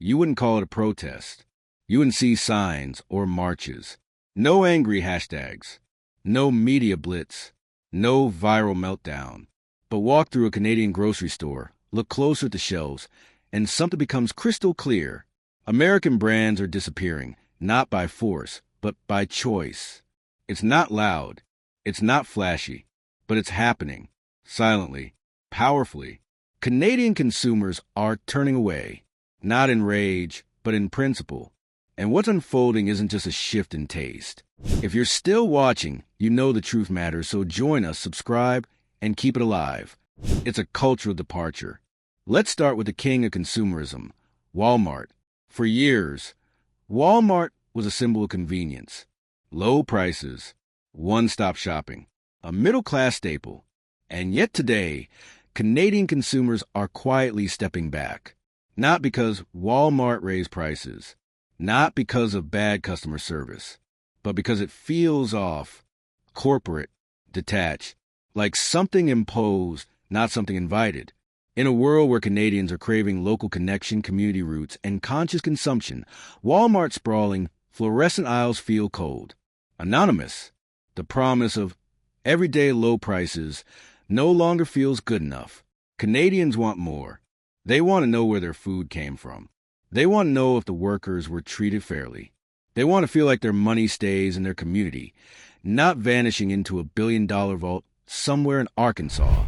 you wouldn't call it a protest. You wouldn't see signs or marches. No angry hashtags. No media blitz. No viral meltdown. But walk through a Canadian grocery store, look closer at the shelves, and something becomes crystal clear. American brands are disappearing, not by force, but by choice. It's not loud. It's not flashy. But it's happening. Silently. Powerfully. Canadian consumers are turning away. Not in rage, but in principle. And what's unfolding isn't just a shift in taste. If you're still watching, you know the truth matters, so join us, subscribe, and keep it alive. It's a cultural departure. Let's start with the king of consumerism, Walmart. For years, Walmart was a symbol of convenience. Low prices, one-stop shopping, a middle-class staple. And yet today, Canadian consumers are quietly stepping back. Not because Walmart raised prices, not because of bad customer service, but because it feels off, corporate, detached, like something imposed, not something invited. In a world where Canadians are craving local connection, community roots, and conscious consumption, Walmart's sprawling, fluorescent aisles feel cold. Anonymous, the promise of everyday low prices no longer feels good enough. Canadians want more. They want to know where their food came from. They want to know if the workers were treated fairly. They want to feel like their money stays in their community, not vanishing into a billion-dollar vault somewhere in Arkansas.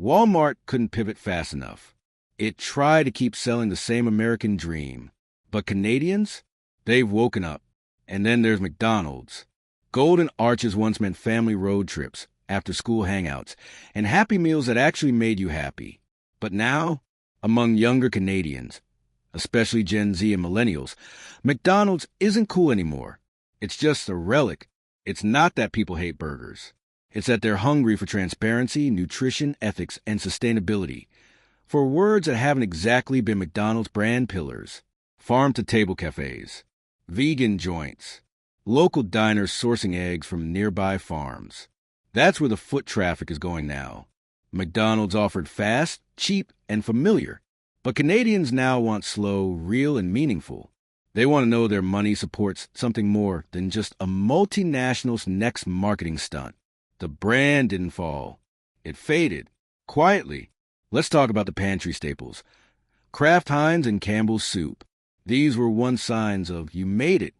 Walmart couldn't pivot fast enough. It tried to keep selling the same American dream. But Canadians? They've woken up. And then there's McDonald's. Golden Arches once meant family road trips, after-school hangouts, and happy meals that actually made you happy. But now, among younger Canadians, especially Gen Z and millennials, McDonald's isn't cool anymore. It's just a relic. It's not that people hate burgers. It's that they're hungry for transparency, nutrition, ethics, and sustainability. For words that haven't exactly been McDonald's brand pillars. Farm-to-table cafes, vegan joints, local diners sourcing eggs from nearby farms. That's where the foot traffic is going now. McDonald's offered fast, cheap, and familiar. But Canadians now want slow, real, and meaningful. They want to know their money supports something more than just a multinational's next marketing stunt. The brand didn't fall. It faded. Quietly. Let's talk about the pantry staples. Kraft Heinz and Campbell's soup. These were once signs of you made it.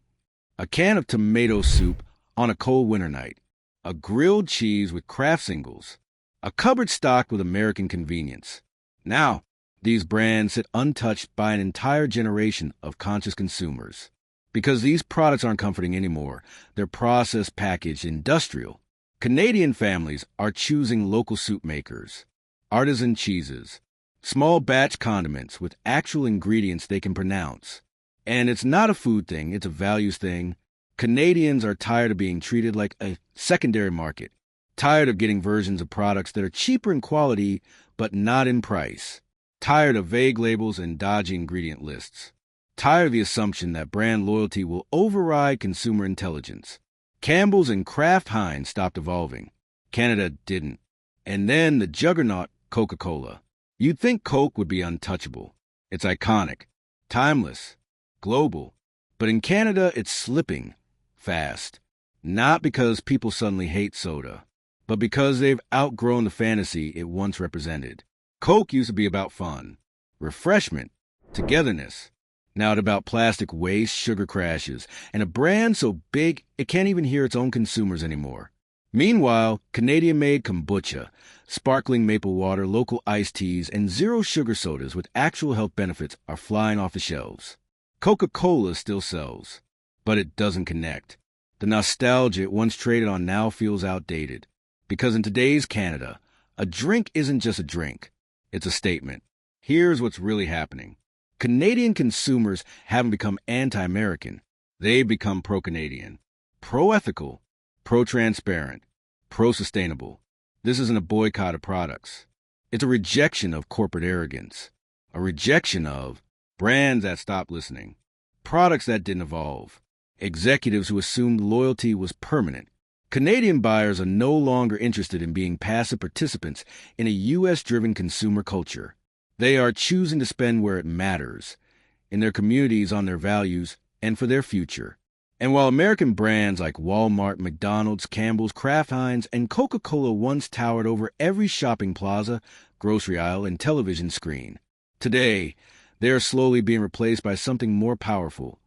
A can of tomato soup on a cold winter night. A grilled cheese with Kraft singles. A cupboard stocked with American convenience. Now, these brands sit untouched by an entire generation of conscious consumers. Because these products aren't comforting anymore. They're processed, packaged, industrial. Canadian families are choosing local soup makers, artisan cheeses, small batch condiments with actual ingredients they can pronounce. And it's not a food thing, it's a values thing. Canadians are tired of being treated like a secondary market, tired of getting versions of products that are cheaper in quality but not in price, tired of vague labels and dodgy ingredient lists, tired of the assumption that brand loyalty will override consumer intelligence. Campbell's and Kraft Heinz stopped evolving. Canada didn't. And then the juggernaut Coca-Cola. You'd think Coke would be untouchable. It's iconic, timeless, global. But in Canada, it's slipping fast. Not because people suddenly hate soda, but because they've outgrown the fantasy it once represented. Coke used to be about fun, refreshment, togetherness. Now it's about plastic waste, sugar crashes, and a brand so big it can't even hear its own consumers anymore. Meanwhile, Canadian-made kombucha, sparkling maple water, local iced teas, and zero-sugar sodas with actual health benefits are flying off the shelves. Coca-Cola still sells, but it doesn't connect. The nostalgia it once traded on now feels outdated. Because in today's Canada, a drink isn't just a drink. It's a statement. Here's what's really happening. Canadian consumers haven't become anti-American. They've become pro-Canadian, pro-ethical, pro-transparent, pro-sustainable. This isn't a boycott of products. It's a rejection of corporate arrogance, a rejection of brands that stopped listening, products that didn't evolve, executives who assumed loyalty was permanent. Canadian buyers are no longer interested in being passive participants in a U.S.-driven consumer culture. They are choosing to spend where it matters, in their communities, on their values, and for their future. And while American brands like Walmart, McDonald's, Campbell's, Kraft Heinz, and Coca-Cola once towered over every shopping plaza, grocery aisle, and television screen, today they are slowly being replaced by something more powerful: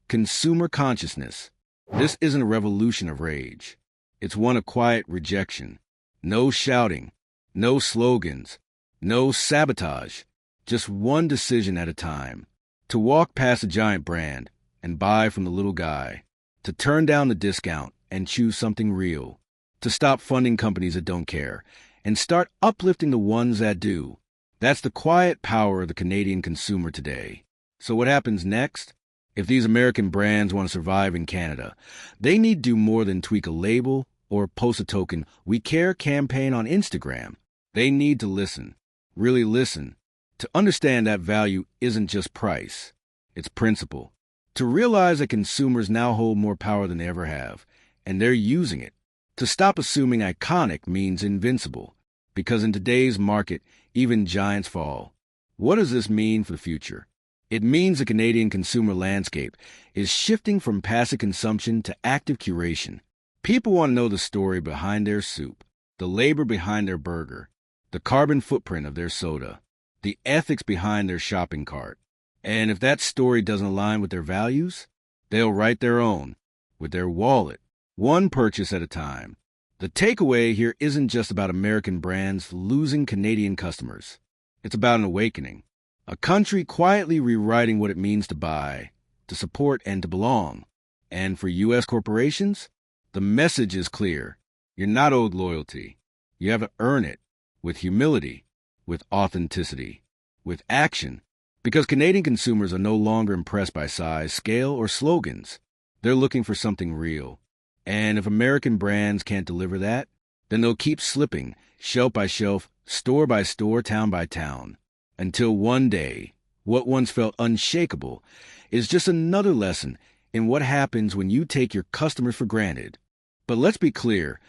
consumer consciousness. This isn't a revolution of rage. It's one of quiet rejection. No shouting, no slogans, no sabotage. Just one decision at a time. To walk past a giant brand and buy from the little guy. To turn down the discount and choose something real. To stop funding companies that don't care and start uplifting the ones that do. That's the quiet power of the Canadian consumer today. So what happens next? If these American brands want to survive in Canada, they need to do more than tweak a label or post a token "We Care" campaign on Instagram. They need to listen, really listen, to understand that value isn't just price, it's principle. To realize that consumers now hold more power than they ever have, and they're using it. To stop assuming iconic means invincible, because in today's market, even giants fall. What does this mean for the future? It means the Canadian consumer landscape is shifting from passive consumption to active curation. People want to know the story behind their soup, the labor behind their burger, the carbon footprint of their soda, the ethics behind their shopping cart. And if that story doesn't align with their values, they'll write their own, with their wallet, one purchase at a time. The takeaway here isn't just about American brands losing Canadian customers. It's about an awakening. A country quietly rewriting what it means to buy, to support, and to belong. And for U.S. corporations, the message is clear. You're not owed loyalty. You have to earn it, with humility, with authenticity, with action. Because Canadian consumers are no longer impressed by size, scale, or slogans. They're looking for something real. And if American brands can't deliver that, then they'll keep slipping, shelf by shelf, store by store, town by town. Until one day, what once felt unshakable is just another lesson in what happens when you take your customers for granted. But let's be clear,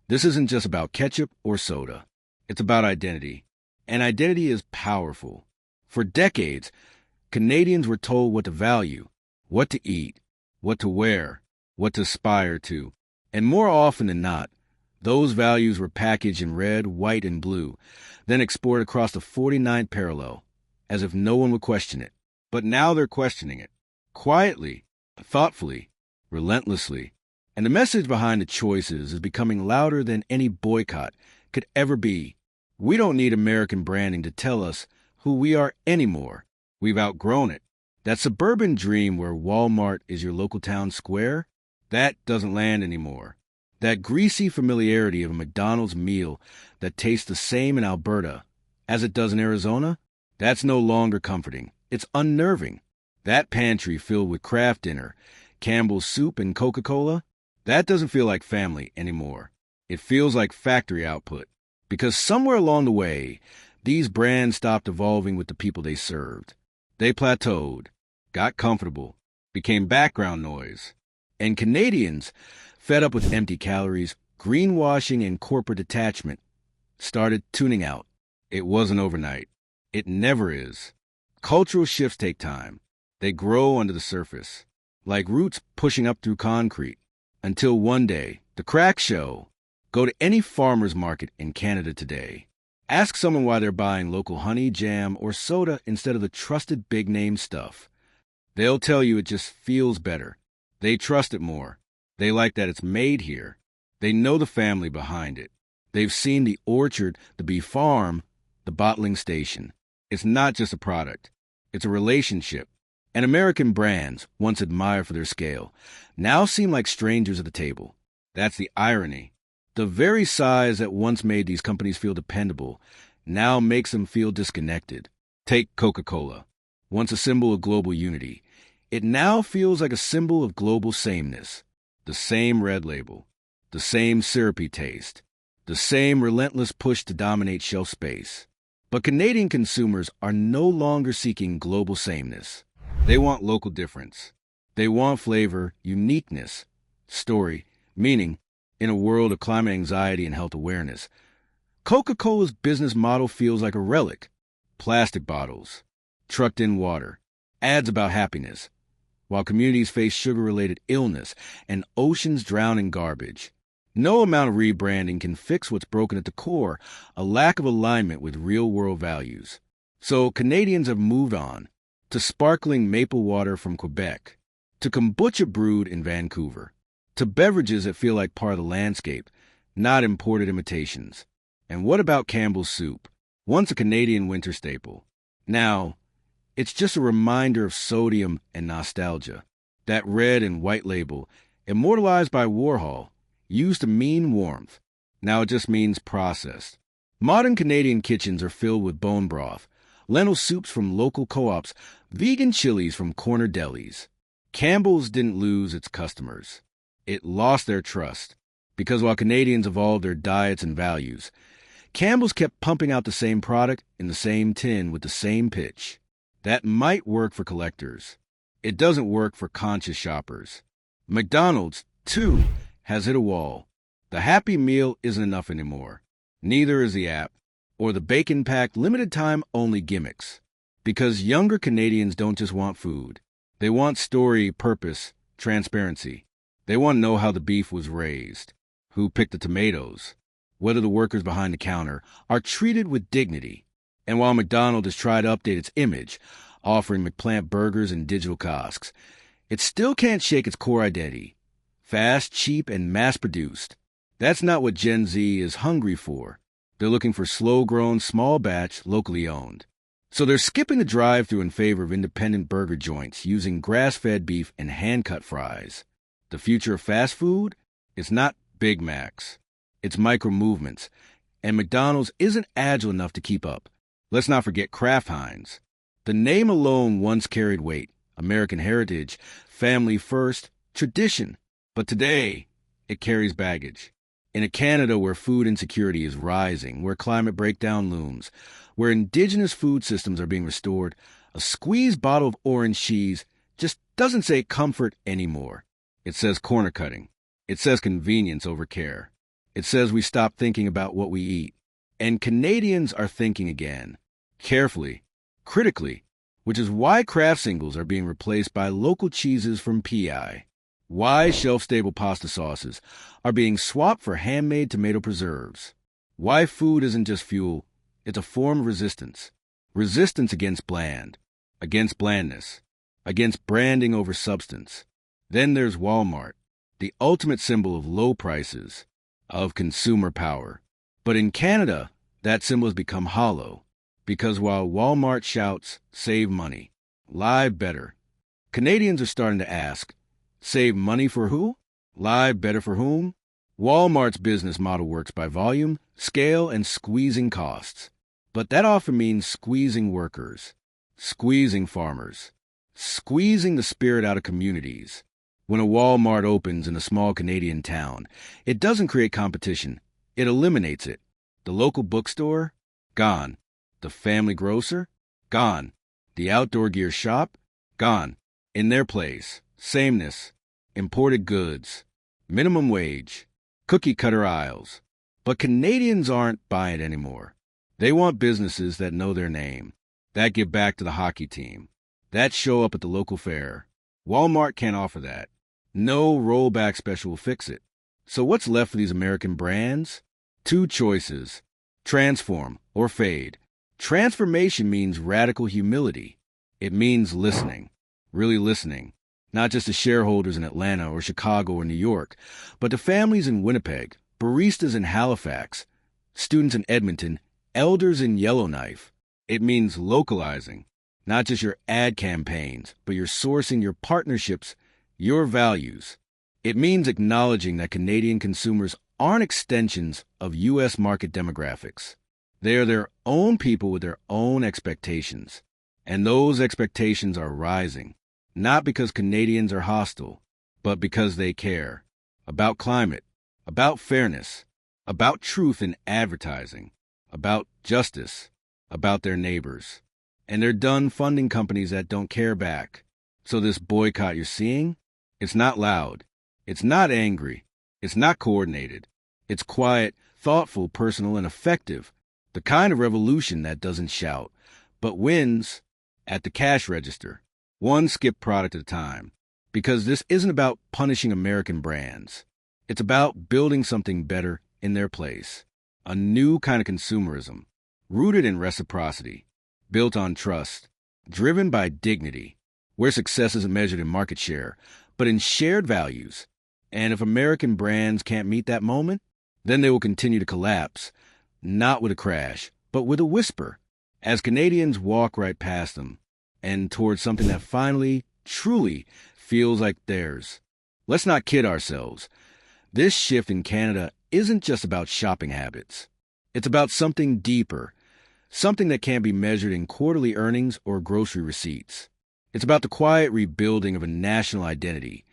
this isn't just about ketchup or soda. It's about identity. And identity is powerful. For decades, Canadians were told what to value, what to eat, what to wear, what to aspire to. And more often than not, those values were packaged in red, white, and blue, then exported across the 49th parallel, as if no one would question it. But now they're questioning it. Quietly, thoughtfully, relentlessly. And the message behind the choices is becoming louder than any boycott could ever be. We don't need American branding to tell us who we are anymore. We've outgrown it. That suburban dream where Walmart is your local town square, that doesn't land anymore. That greasy familiarity of a McDonald's meal that tastes the same in Alberta as it does in Arizona, that's no longer comforting. It's unnerving. That pantry filled with Kraft Dinner, Campbell's soup, and Coca-Cola, that doesn't feel like family anymore. It feels like factory output. Because somewhere along the way, these brands stopped evolving with the people they served. They plateaued, got comfortable, became background noise. And Canadians, fed up with empty calories, greenwashing, and corporate detachment, started tuning out. It wasn't overnight. It never is. Cultural shifts take time. They grow under the surface, like roots pushing up through concrete, until one day, the cracks show. Go to any farmer's market in Canada today. Ask someone why they're buying local honey, jam, or soda instead of the trusted big-name stuff. They'll tell you it just feels better. They trust it more. They like that it's made here. They know the family behind it. They've seen the orchard, the bee farm, the bottling station. It's not just a product. It's a relationship. And American brands, once admired for their scale, now seem like strangers at the table. That's the irony. The very size that once made these companies feel dependable now makes them feel disconnected. Take Coca-Cola. Once a symbol of global unity, it now feels like a symbol of global sameness. The same red label, the same syrupy taste, the same relentless push to dominate shelf space. But Canadian consumers are no longer seeking global sameness. They want local difference. They want flavor, uniqueness, story, meaning. In a world of climate anxiety and health awareness, Coca-Cola's business model feels like a relic. Plastic bottles, trucked in water, ads about happiness, while communities face sugar-related illness and oceans drown in garbage. No amount of rebranding can fix what's broken at the core, a lack of alignment with real-world values. So Canadians have moved on to sparkling maple water from Quebec, to kombucha brewed in Vancouver, to beverages that feel like part of the landscape, not imported imitations. And what about Campbell's soup? Once a Canadian winter staple. Now, it's just a reminder of sodium and nostalgia. That red and white label, immortalized by Warhol, used to mean warmth. Now it just means processed. Modern Canadian kitchens are filled with bone broth, lentil soups from local co-ops, vegan chilies from corner delis. Campbell's didn't lose its customers. It lost their trust. Because while Canadians evolved their diets and values, Campbell's kept pumping out the same product in the same tin with the same pitch. That might work for collectors. It doesn't work for conscious shoppers. McDonald's, too, has hit a wall. The Happy Meal isn't enough anymore. Neither is the app, or the bacon-packed limited-time-only gimmicks. Because younger Canadians don't just want food. They want story, purpose, transparency. They want to know how the beef was raised, who picked the tomatoes, whether the workers behind the counter are treated with dignity. And while McDonald's has tried to update its image, offering McPlant burgers and digital kiosks, it still can't shake its core identity. Fast, cheap, and mass-produced. That's not what Gen Z is hungry for. They're looking for slow-grown, small-batch, locally owned. So they're skipping the drive-thru in favor of independent burger joints using grass-fed beef and hand-cut fries. The future of fast food? It's not Big Macs. It's micro-movements. And McDonald's isn't agile enough to keep up. Let's not forget Kraft Heinz. The name alone once carried weight. American heritage, family first, tradition. But today, it carries baggage. In a Canada where food insecurity is rising, where climate breakdown looms, where indigenous food systems are being restored, a squeezed bottle of orange cheese just doesn't say comfort anymore. It says corner cutting. It says convenience over care. It says we stop thinking about what we eat. And Canadians are thinking again, carefully, critically, which is why Kraft singles are being replaced by local cheeses from PI. Why shelf-stable pasta sauces are being swapped for handmade tomato preserves. Why food isn't just fuel, it's a form of resistance. Resistance against bland, against blandness, against branding over substance. Then there's Walmart, the ultimate symbol of low prices, of consumer power. But in Canada, that symbol has become hollow, because while Walmart shouts, save money, live better, Canadians are starting to ask, save money for who? Live better for whom? Walmart's business model works by volume, scale, and squeezing costs. But that often means squeezing workers, squeezing farmers, squeezing the spirit out of communities. When a Walmart opens in a small Canadian town, it doesn't create competition. It eliminates it. The local bookstore? Gone. The family grocer? Gone. The outdoor gear shop? Gone. In their place, sameness, imported goods, minimum wage, cookie-cutter aisles. But Canadians aren't buying it anymore. They want businesses that know their name, that give back to the hockey team, that show up at the local fair. Walmart can't offer that. No rollback special will fix it. So what's left for these American brands? Two choices: transform or fade. Transformation means radical humility. It means listening, really listening, not just to shareholders in Atlanta or Chicago or New York, but to families in Winnipeg, baristas in Halifax, students in Edmonton, elders in Yellowknife. It means localizing, not just your ad campaigns, but your sourcing, your partnerships, your values. It means acknowledging that Canadian consumers aren't extensions of U.S. market demographics. They are their own people with their own expectations. And those expectations are rising, not because Canadians are hostile, but because they care. About climate, about fairness, about truth in advertising, about justice, about their neighbors. And they're done funding companies that don't care back. So this boycott you're seeing, it's not loud. It's not angry. It's not coordinated. It's quiet, thoughtful, personal, and effective. The kind of revolution that doesn't shout, but wins at the cash register. one skip product at a time. Because this isn't about punishing American brands. It's about building something better in their place. A new kind of consumerism, rooted in reciprocity, built on trust, driven by dignity, where success isn't measured in market share, but in shared values. And if American brands can't meet that moment, then they will continue to collapse, not with a crash, but with a whisper, as Canadians walk right past them and towards something that finally, truly feels like theirs. Let's not kid ourselves. This shift in Canada isn't just about shopping habits. It's about something deeper, something that can't be measured in quarterly earnings or grocery receipts. It's about the quiet rebuilding of a national identity,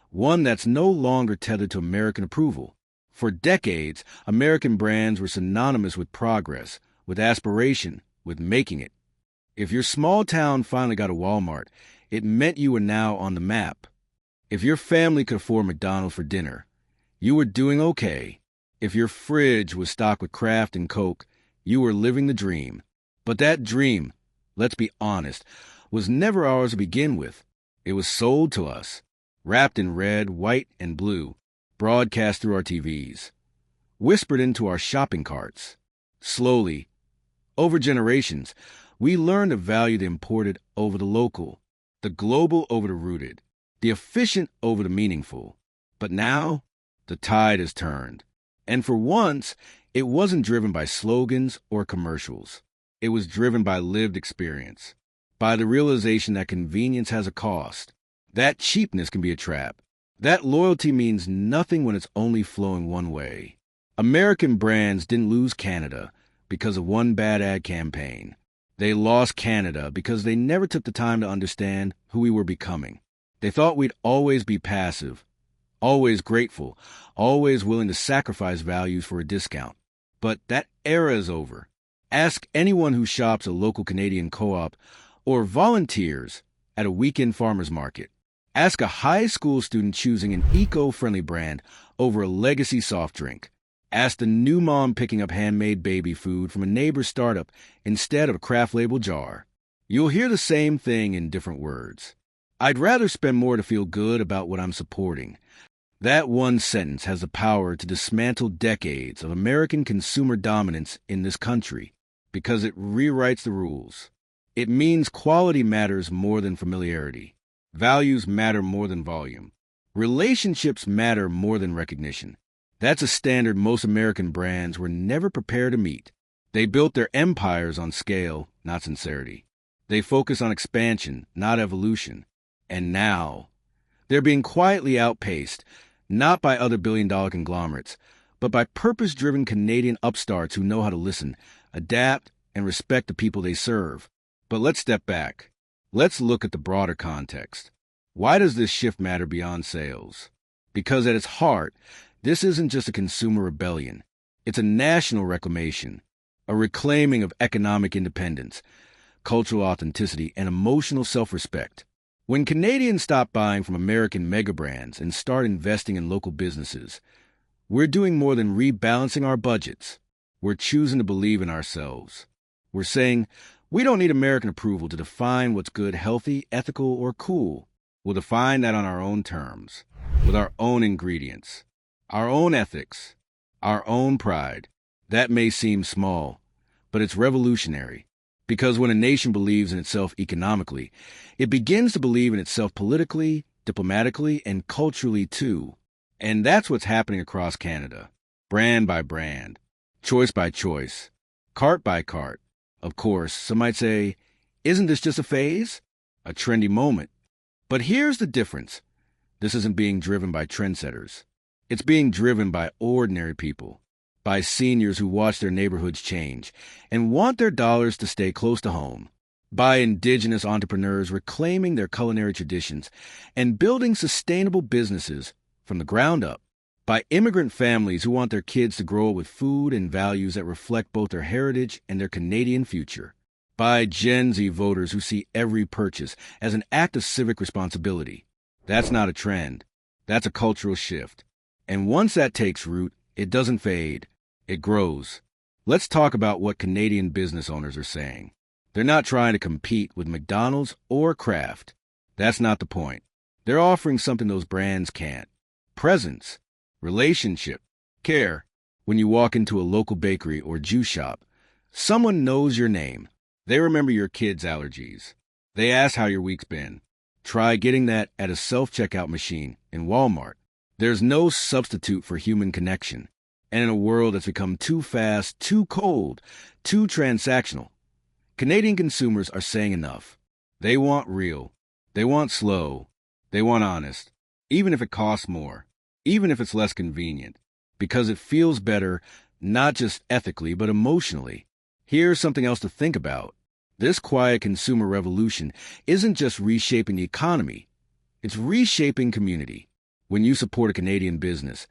one that's no longer tethered to American approval. For decades, American brands were synonymous with progress, with aspiration, with making it. If your small town finally got a Walmart, it meant you were now on the map. If your family could afford McDonald's for dinner, you were doing okay. If your fridge was stocked with Kraft and Coke, you were living the dream. But that dream, let's be honest, was never ours to begin with. It was sold to us, wrapped in red, white, and blue, broadcast through our TVs, whispered into our shopping carts. Slowly, over generations, we learned to value the imported over the local, the global over the rooted, the efficient over the meaningful. But now, the tide has turned. And for once, it wasn't driven by slogans or commercials. It was driven by lived experience, by the realization that convenience has a cost, that cheapness can be a trap, that loyalty means nothing when it's only flowing one way. American brands didn't lose Canada because of one bad ad campaign. They lost Canada because they never took the time to understand who we were becoming. They thought we'd always be passive, always grateful, always willing to sacrifice values for a discount. But that era is over. Ask anyone who shops a local Canadian co-op or volunteers at a weekend farmer's market. Ask a high school student choosing an eco-friendly brand over a legacy soft drink. Ask the new mom picking up handmade baby food from a neighbor's startup instead of a craft label jar. You'll hear the same thing in different words. I'd rather spend more to feel good about what I'm supporting. That one sentence has the power to dismantle decades of American consumer dominance in this country because it rewrites the rules. It means quality matters more than familiarity. Values matter more than volume. Relationships matter more than recognition. That's a standard most American brands were never prepared to meet. They built their empires on scale, not sincerity. They focus on expansion, not evolution. And now, they're being quietly outpaced, not by other billion-dollar conglomerates, but by purpose-driven Canadian upstarts who know how to listen, adapt, and respect the people they serve. But let's step back. Let's look at the broader context. Why does this shift matter beyond sales? Because at its heart, this isn't just a consumer rebellion. It's a national reclamation, a reclaiming of economic independence, cultural authenticity, and emotional self-respect. When Canadians stop buying from American mega brands and start investing in local businesses, we're doing more than rebalancing our budgets. We're choosing to believe in ourselves. We're saying, we don't need American approval to define what's good, healthy, ethical, or cool. We'll define that on our own terms, with our own ingredients, our own ethics, our own pride. That may seem small, but it's revolutionary. Because when a nation believes in itself economically, it begins to believe in itself politically, diplomatically, and culturally too. And that's what's happening across Canada. Brand by brand, choice by choice, cart by cart. Of course, some might say, isn't this just a phase? A trendy moment. But here's the difference. This isn't being driven by trendsetters. It's being driven by ordinary people, by seniors who watch their neighborhoods change and want their dollars to stay close to home, by indigenous entrepreneurs reclaiming their culinary traditions and building sustainable businesses from the ground up, by immigrant families who want their kids to grow up with food and values that reflect both their heritage and their Canadian future, by Gen Z voters who see every purchase as an act of civic responsibility. That's not a trend. That's a cultural shift. And once that takes root, it doesn't fade. It grows. Let's talk about what Canadian business owners are saying. They're not trying to compete with McDonald's or Kraft. That's not the point. They're offering something those brands can't. Presence, relationship, care. When you walk into a local bakery or juice shop, someone knows your name. They remember your kids' allergies. They ask how your week's been. Try getting that at a self-checkout machine in Walmart. There's no substitute for human connection. And in a world that's become too fast, too cold, too transactional, Canadian consumers are saying enough. They want real. They want slow. They want honest. Even if it costs more. Even if it's less convenient. Because it feels better, not just ethically, but emotionally. Here's something else to think about. This quiet consumer revolution isn't just reshaping the economy. It's reshaping community. When you support a Canadian business,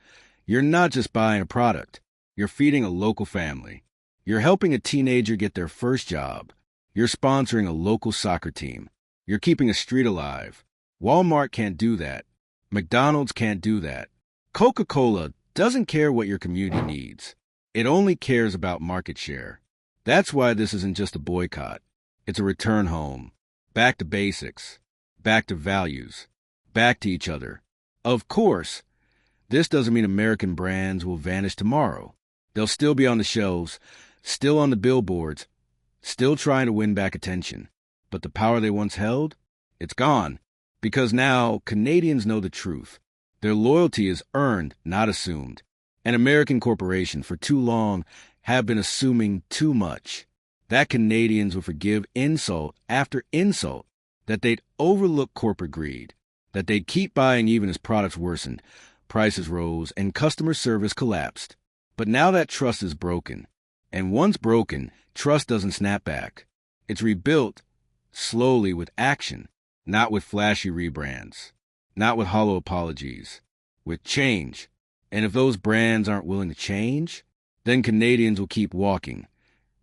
you're not just buying a product. You're feeding a local family. You're helping a teenager get their first job. You're sponsoring a local soccer team. You're keeping a street alive. Walmart can't do that. McDonald's can't do that. Coca-Cola doesn't care what your community needs. It only cares about market share. That's why this isn't just a boycott. It's a return home. Back to basics. Back to values. Back to each other. Of course, this doesn't mean American brands will vanish tomorrow. They'll still be on the shelves, still on the billboards, still trying to win back attention. But the power they once held, it's gone. Because now Canadians know the truth. Their loyalty is earned, not assumed. And American corporations for too long have been assuming too much. That Canadians would forgive insult after insult, that they'd overlook corporate greed, that they'd keep buying even as products worsened, prices rose, and customer service collapsed. But now that trust is broken. And once broken, trust doesn't snap back. It's rebuilt slowly with action, not with flashy rebrands, not with hollow apologies, with change. And if those brands aren't willing to change, then Canadians will keep walking,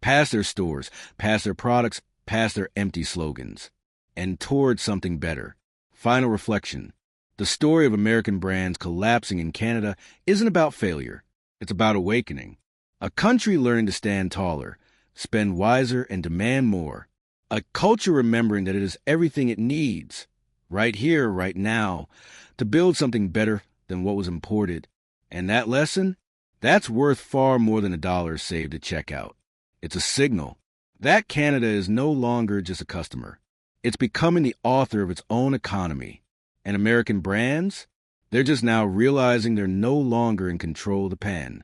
past their stores, past their products, past their empty slogans, and towards something better. Final reflection. The story of American brands collapsing in Canada isn't about failure. It's about awakening. A country learning to stand taller, spend wiser, and demand more. A culture remembering that it is everything it needs, right here, right now, to build something better than what was imported. And that lesson? That's worth far more than $1 saved at checkout. It's a signal that Canada is no longer just a customer. It's becoming the author of its own economy. And American brands? They're just now realizing they're no longer in control of the pen.